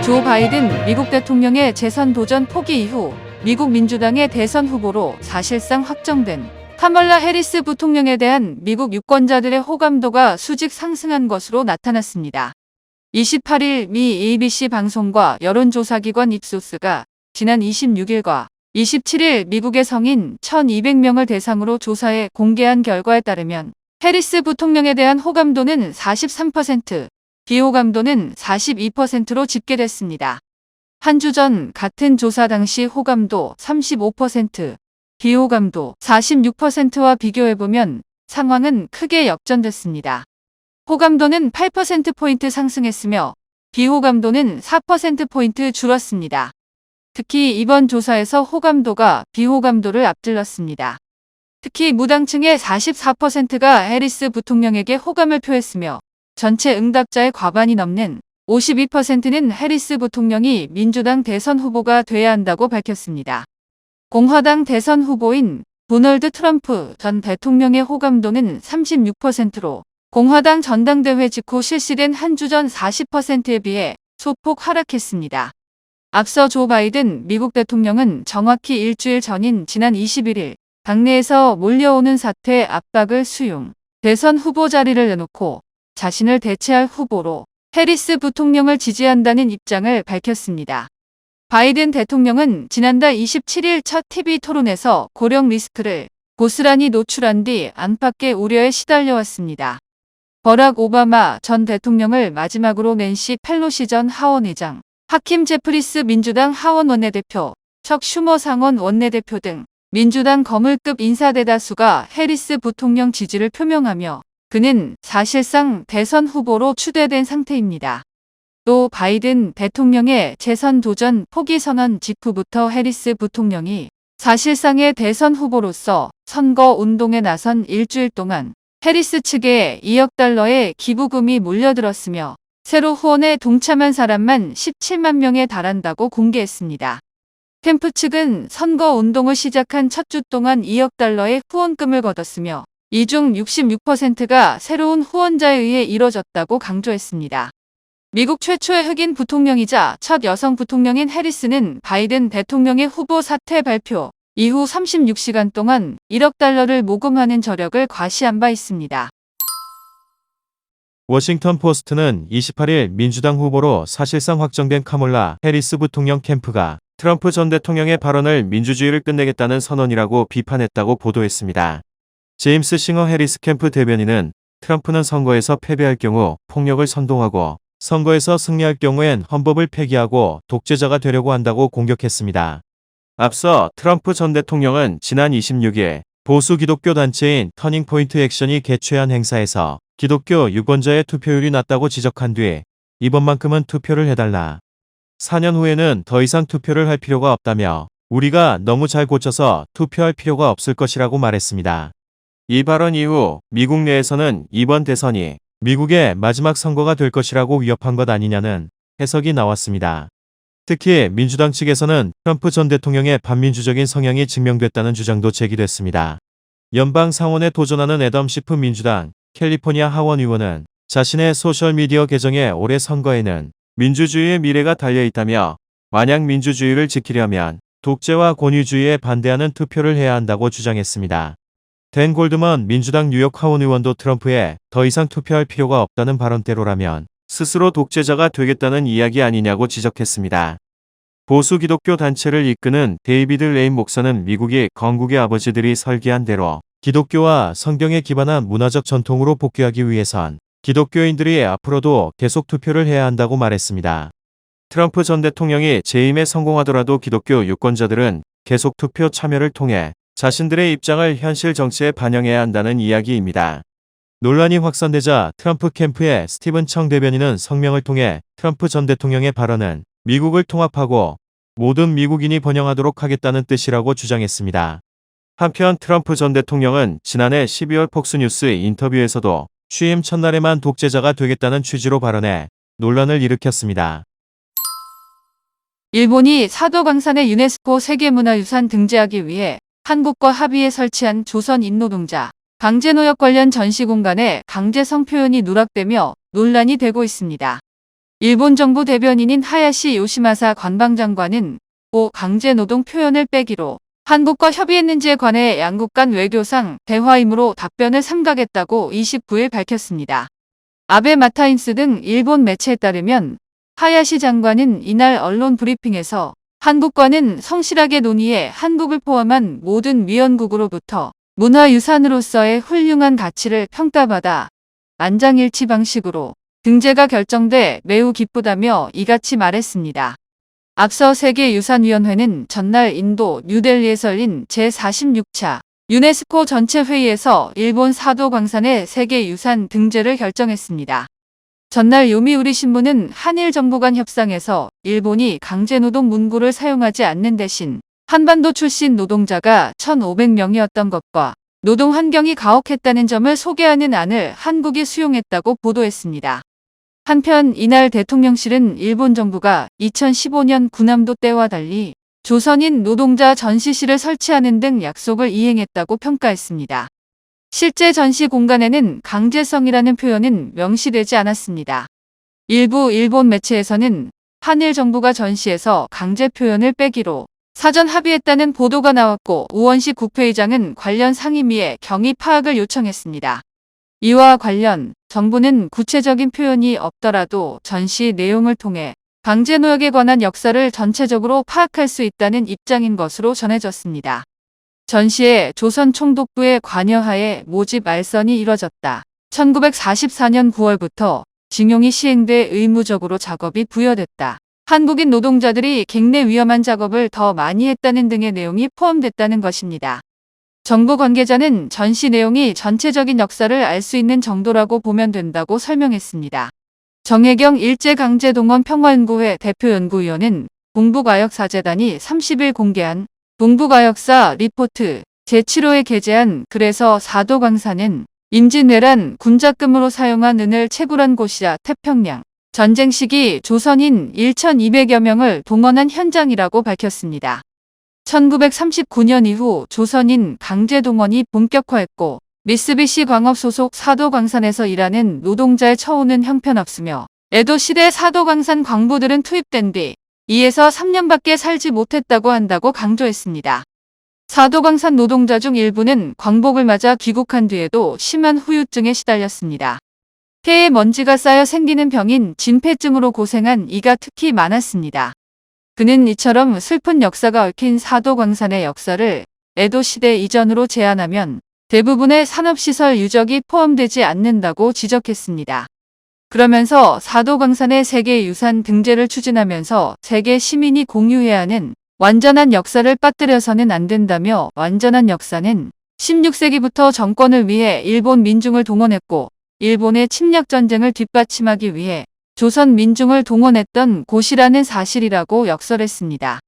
조 바이든 미국 대통령의 재선 도전 포기 이후 미국 민주당의 대선 후보로 사실상 확정된 카멀라 해리스 부통령에 대한 미국 유권자들의 호감도가 수직 상승한 것으로 나타났습니다. 28일 미 ABC 방송과 여론조사기관 입소스가 지난 26일과 27일 미국의 성인 1,200명을 대상으로 조사해 공개한 결과에 따르면 해리스 부통령에 대한 호감도는 43%, 비호감도는 42%로 집계됐습니다. 한 주 전 같은 조사 당시 호감도 35%, 비호감도 46%와 비교해보면 상황은 크게 역전됐습니다. 호감도는 8%포인트 상승했으며 비호감도는 4%포인트 줄었습니다. 특히 이번 조사에서 호감도가 비호감도를 앞질렀습니다. 특히 무당층의 44%가 해리스 부통령에게 호감을 표했으며 전체 응답자의 과반이 넘는 52%는 해리스 부통령이 민주당 대선 후보가 돼야 한다고 밝혔습니다. 공화당 대선 후보인 도널드 트럼프 전 대통령의 호감도는 36%로 공화당 전당대회 직후 실시된 한 주 전 40%에 비해 소폭 하락했습니다. 앞서 조 바이든 미국 대통령은 정확히 일주일 전인 지난 21일 당내에서 몰려오는 사퇴 압박을 수용, 대선 후보 자리를 내놓고 자신을 대체할 후보로 해리스 부통령을 지지한다는 입장을 밝혔습니다. 바이든 대통령은 지난달 27일 첫 TV 토론에서 고령 리스크를 고스란히 노출한 뒤 안팎의 우려에 시달려왔습니다. 버락 오바마 전 대통령을 마지막으로 낸시 펠로시 전 하원의장, 하킴 제프리스 민주당 하원 원내대표, 척 슈머 상원 원내대표 등 민주당 거물급 인사 대다수가 해리스 부통령 지지를 표명하며 그는 사실상 대선 후보로 추대된 상태입니다. 또 바이든 대통령의 재선 도전 포기 선언 직후부터 해리스 부통령이 사실상의 대선 후보로서 선거 운동에 나선 일주일 동안 해리스 측에 2억 달러의 기부금이 몰려들었으며 새로 후원에 동참한 사람만 17만 명에 달한다고 공개했습니다. 캠프 측은 선거 운동을 시작한 첫 주 동안 2억 달러의 후원금을 거뒀으며 이 중 66%가 새로운 후원자에 의해 이뤄졌다고 강조했습니다. 미국 최초의 흑인 부통령이자 첫 여성 부통령인 해리스는 바이든 대통령의 후보 사퇴 발표 이후 36시간 동안 1억 달러를 모금하는 저력을 과시한 바 있습니다. 워싱턴 포스트는 28일 민주당 후보로 사실상 확정된 카멀라 해리스 부통령 캠프가 트럼프 전 대통령의 발언을 민주주의를 끝내겠다는 선언이라고 비판했다고 보도했습니다. 제임스 싱어 해리스 캠프 대변인은 트럼프는 선거에서 패배할 경우 폭력을 선동하고 선거에서 승리할 경우엔 헌법을 폐기하고 독재자가 되려고 한다고 공격했습니다. 앞서 트럼프 전 대통령은 지난 26일 보수 기독교 단체인 터닝포인트 액션이 개최한 행사에서 기독교 유권자의 투표율이 낮다고 지적한 뒤 이번만큼은 투표를 해달라. 4년 후에는 더 이상 투표를 할 필요가 없다며 우리가 너무 잘 고쳐서 투표할 필요가 없을 것이라고 말했습니다. 이 발언 이후 미국 내에서는 이번 대선이 미국의 마지막 선거가 될 것이라고 위협한 것 아니냐는 해석이 나왔습니다. 특히 민주당 측에서는 트럼프 전 대통령의 반민주적인 성향이 증명됐다는 주장도 제기됐습니다. 연방 상원에 도전하는 애덤 시프 민주당 캘리포니아 하원 의원은 자신의 소셜미디어 계정에 올해 선거에는 민주주의의 미래가 달려있다며 만약 민주주의를 지키려면 독재와 권위주의에 반대하는 투표를 해야 한다고 주장했습니다. 댄 골드먼 민주당 뉴욕 하원 의원도 트럼프에 더 이상 투표할 필요가 없다는 발언대로라면 스스로 독재자가 되겠다는 이야기 아니냐고 지적했습니다. 보수 기독교 단체를 이끄는 데이비드 레인 목사는 미국이 건국의 아버지들이 설계한 대로 기독교와 성경에 기반한 문화적 전통으로 복귀하기 위해선 기독교인들이 앞으로도 계속 투표를 해야 한다고 말했습니다. 트럼프 전 대통령이 재임에 성공하더라도 기독교 유권자들은 계속 투표 참여를 통해 자신들의 입장을 현실 정치에 반영해야 한다는 이야기입니다. 논란이 확산되자 트럼프 캠프의 스티븐 청 대변인은 성명을 통해 트럼프 전 대통령의 발언은 미국을 통합하고 모든 미국인이 번영하도록 하겠다는 뜻이라고 주장했습니다. 한편 트럼프 전 대통령은 지난해 12월 폭스뉴스 인터뷰에서도 취임 첫날에만 독재자가 되겠다는 취지로 발언해 논란을 일으켰습니다. 일본이 사도광산의 유네스코 세계문화유산 등재하기 위해 한국과 합의해 설치한 조선 인노동자 강제노역 관련 전시공간에 강제성 표현이 누락되며 논란이 되고 있습니다. 일본 정부 대변인인 하야시 요시마사 관방장관은 강제노동 표현을 빼기로 한국과 협의했는지에 관해 양국 간 외교상 대화이므로 답변을 삼가겠다고 29일 밝혔습니다. 아베 마타임스 등 일본 매체에 따르면 하야시 장관은 이날 언론 브리핑에서 한국과는 성실하게 논의해 한국을 포함한 모든 위원국으로부터 문화유산으로서의 훌륭한 가치를 평가받아 만장일치 방식으로 등재가 결정돼 매우 기쁘다며 이같이 말했습니다. 앞서 세계유산위원회는 전날 인도 뉴델리에서 열린 제46차 유네스코 전체 회의에서 일본 사도광산의 세계유산 등재를 결정했습니다. 전날 요미우리 신문은 한일 정부 간 협상에서 일본이 강제노동 문구를 사용하지 않는 대신 한반도 출신 노동자가 1,500명이었던 것과 노동 환경이 가혹했다는 점을 소개하는 안을 한국이 수용했다고 보도했습니다. 한편 이날 대통령실은 일본 정부가 2015년 군함도 때와 달리 조선인 노동자 전시실을 설치하는 등 약속을 이행했다고 평가했습니다. 실제 전시 공간에는 강제성이라는 표현은 명시되지 않았습니다. 일부 일본 매체에서는 한일 정부가 전시에서 강제 표현을 빼기로 사전 합의했다는 보도가 나왔고 우원식 국회의장은 관련 상임위에 경위 파악을 요청했습니다. 이와 관련 정부는 구체적인 표현이 없더라도 전시 내용을 통해 강제노역에 관한 역사를 전체적으로 파악할 수 있다는 입장인 것으로 전해졌습니다. 전시에 조선 총독부의 관여하에 모집 알선이 이뤄졌다. 1944년 9월부터 징용이 시행돼 의무적으로 작업이 부여됐다. 한국인 노동자들이 객내 위험한 작업을 더 많이 했다는 등의 내용이 포함됐다는 것입니다. 정부 관계자는 전시 내용이 전체적인 역사를 알 수 있는 정도라고 보면 된다고 설명했습니다. 정혜경 일제강제동원 평화연구회 대표연구위원은 동북아역사재단이 30일 공개한 동북아역사 리포트 제7호에 게재한 글에서 사도광산은 임진왜란 군작금으로 사용한 은을 채굴한 곳이라 태평양 전쟁 시기 조선인 1,200여 명을 동원한 현장이라고 밝혔습니다. 1939년 이후 조선인 강제동원이 본격화했고 미쓰비시 광업 소속 사도광산에서 일하는 노동자의 처우는 형편없으며 에도 시대 사도광산 광부들은 투입된 뒤 2에서 3년밖에 살지 못했다고 한다고 강조했습니다. 사도광산 노동자 중 일부는 광복을 맞아 귀국한 뒤에도 심한 후유증에 시달렸습니다. 폐에 먼지가 쌓여 생기는 병인 진폐증으로 고생한 이가 특히 많았습니다. 그는 이처럼 슬픈 역사가 얽힌 사도광산의 역사를 에도 시대 이전으로 제한하면 대부분의 산업시설 유적이 포함되지 않는다고 지적했습니다. 그러면서 사도광산의 세계유산 등재를 추진하면서 세계 시민이 공유해야 하는 완전한 역사를 빠뜨려서는 안 된다며 완전한 역사는 16세기부터 정권을 위해 일본 민중을 동원했고 일본의 침략전쟁을 뒷받침하기 위해 조선 민중을 동원했던 곳이라는 사실이라고 역설했습니다.